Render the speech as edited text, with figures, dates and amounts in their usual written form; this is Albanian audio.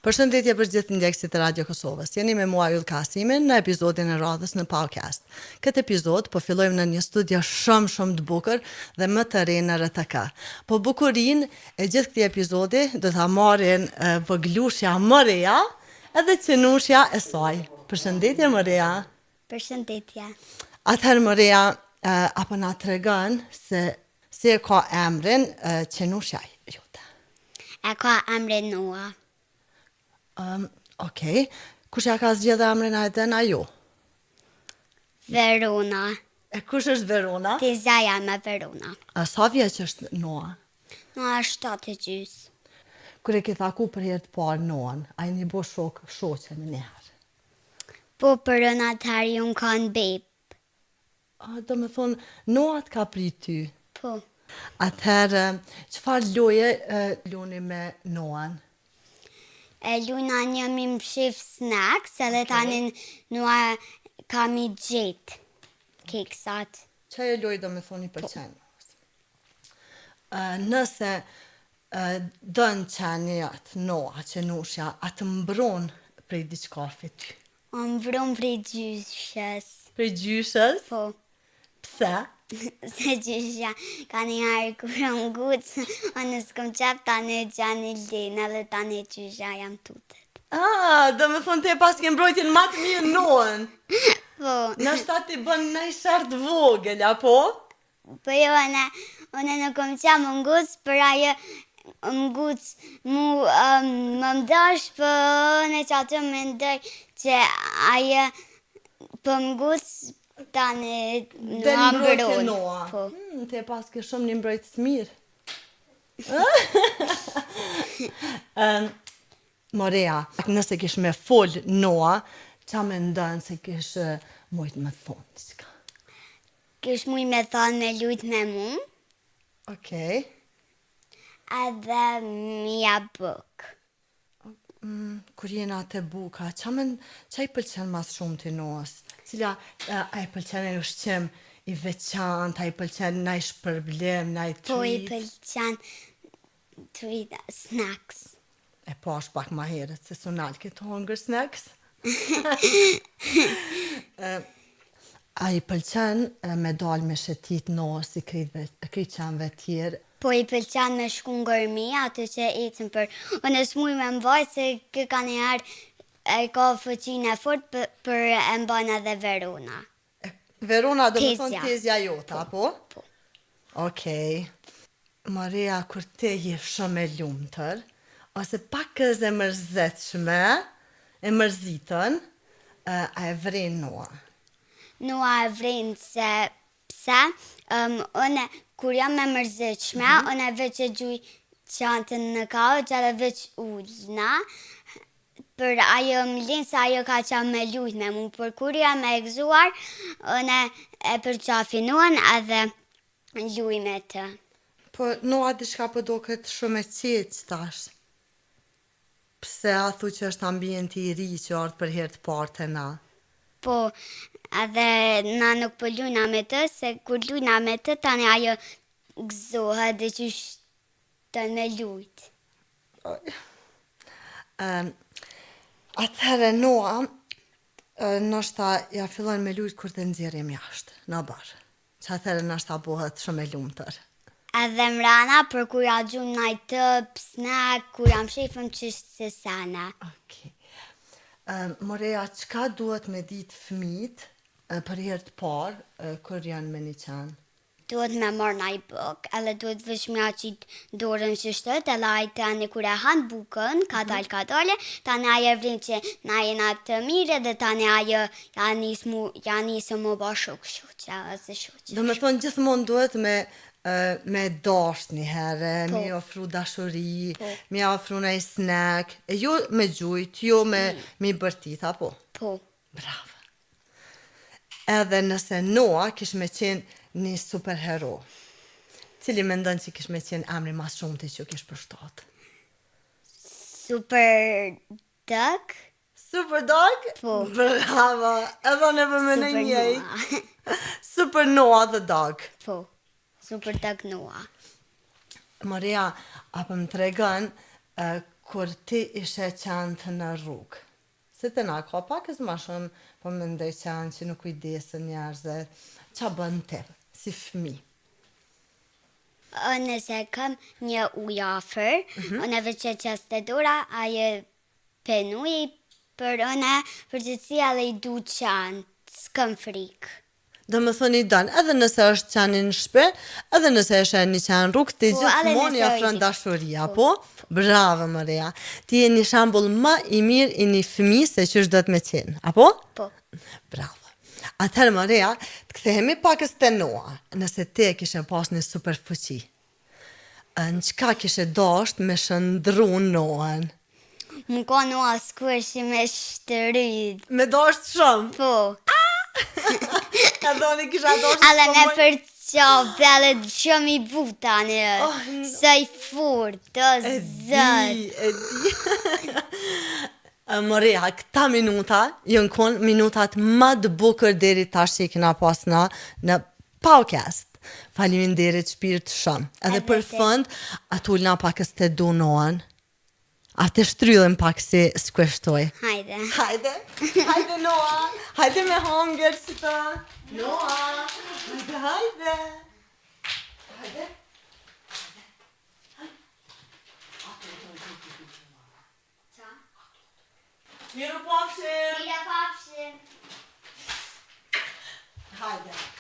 Përshëndetje për gjithë ndjekësit e Radio Kosovës. Jeni me mua Yll Kasimin në episodin e radhës në podcast. Këtë epizod po fillojmë në një studio shumë të bukur dhe më të re në RTK. Po bukurinë e gjithë këtij epizodi do ta marrin voglushja Maria edhe qenushja e saj. Përshëndetje Maria. Përshëndetje. Atëherë Maria, apo na tregon se si e ka emrin qenushja jote? E ka emrin Noa. Okej. Kush ja ka zgjedhë emrin ajo? Verona. E kush është Verona? Tezja jame Verona. A sa vjeç është Noa? Noa është 7.5. Kur e ke thaku për herë të parë Noan, a i një bo shoqe në njëherë? Po për në atëherë ju më kanë beb. Do me thonë, Noa të ka prit ty. Po. Atëherë, çfarë loje luni me Noan? E luna një mi më shif snacks, edhe tani Noa kam i gjetë keksat. Që e loj do me thonë i pëlqen? Nëse dënë qenjat, Noa, qenushja, atë mbron prej diçkafi ty. O më vrum prej gjyshës. Prej gjyshës? Po. Pse? Se gjyshja ka një herë kur më gucë, unë s'kom qep tani gjeni lena dhe tani gjyshja jam tutet. Do me thonë te pas ke mbrojtjen ma të mirë Noën. Po. Në shta ti bën në i shartë vogël, apo? Po jo, unë nuk kom qep më gucë, për ajo më gucë më mdash, për në që atë më ndoj që ajo për më gucë, tani Dhe Noa mbrojtje mbron. Noa. Po. Te pas ke shumë një mbrojtës mirë. Maria, nëse kish me fol Noa, qa me ndonë se kish mujt me thonë diçka? Kish muj me thonë me lujt me mu, Okej. edhe mija buk. Kur jena te buka, qa i pëlqen mas shumë të Noës? Cila a i pëlqen e ushqim i veçant, a i pëlqen na i shpërblim, na i treat? Po i pëlqen treat snacks. E po është pak ma herët, se sunal këtë hunger snacks. A i pëlqen me dal me shetit Noës i krejt qenve tjerë? Po i pëlqen me shku në gërmi, aty që ecën për... Unë s'muj me mbaj se kë ka një herë e ka fëqin e fort për e mbajnë edhe Verona. Verona do me Tezja. thonë tezja jota, po? Po. Okej. Maria, kur te je shumë e lumëtër, ose pak këz e mërzetshme, e mërzitën, a e vren Noa? Noa e vrenë se pse, unë kur jam me mërzitshme, unë veç e gjuj qantën në kauç edhe veç ullna, për ajo më linë se ajo ka qenë me lujt me mu, për kur jam me egzuar, unë e përqafi Noan edhe luj me të. Po, Noa diçka po do këtë shumë e qetë tash. Pse a thu që është ambienti i ri që ardhë për herë të parë të na? Po, edhe na nuk po lujna me të, se kur lujna me të, tani ajo gëzohet dhe që shtën me lujt. Atëherë Noa, nështë ja fillon me lujt kur të nxjerrim jashtë, në barë. Që atëherë nështë bëhet shumë e lumëtër. Edhe mrana, për kur ja gjum naj tëp, snack, kur jam shifëm qështë se sana. Okej. Moreja, qka duhet me ditë fëmijët për herë të parë kur janë me një qenë? Duhet me marrë naj buk, edhe duhet veç me aqit dorën që shtët, edhe ajtë tani kur e hanë bukën, katale, tani ajo vrin që na jena të mire, dhe tani ajo ja nisë mu ba shoqe, ose shoqe. Do me thonë gjithmonë duhet me dasht një herë, Po. me ofru dashuri, Po. me ofru një snack, e jo me gjujt, jo me bërtit, apo? Po, Bravo. Edhe nëse Noa kish me qenë një superhero, cili me ndonë që kish me qenë emri mas shumë të që kish përshtatë? super duck, Super Dog? Po. Bravo. Edhe në përme në super njej. Noa. Super Noa the Dog. Po, super duck Noa. Maria, apo më tregon kur ti ishe qenë në rrugë? Se të na ka pakës ma shumë, po më ndoj qenë që nuk kujdesën njerëzit. Qa bën ti, si fëmi? Nëse kam një ujë afër, unë veç qeste dora, aje penuji për unë përgjithësia dhe I du qanë, s'kam frikë. Do më thoni donë, edhe nëse është qenë në shpe, edhe nëse është një qenë rrugë, ti gjithmonë I afron dashuria, po? Bravo, Maria. Ti je një shembull më I mirë I një fëmijë se ç'është do të më qenë, apo? Po. Bravo. Atëherë, Maria, të kthehemi pakës te Noa. Nëse ti kishe pas një super fuqi, në çka kishe dasht me shëndru Noan? Më ka Noa s'kueshi me shtëryd. Me dasht shumë? Po. Ka dhoni kisha dasht Edhe me për qabë, edhe shumë I butani, së I furt, të zët. E di. Maria, këta minuta, jënë konë minutat më të bukër deri tash që I kena pas në podcast. Faleminderit shpirt shumë. Edhe për fund, atullna pakës të du Noan. A të shtrydhem pak si s'kueshtoj. Hajde. Hajde Noa, hajde me hongër si ta. Noa, hajde. Miru pafshim. Mira pafshim. Hajde.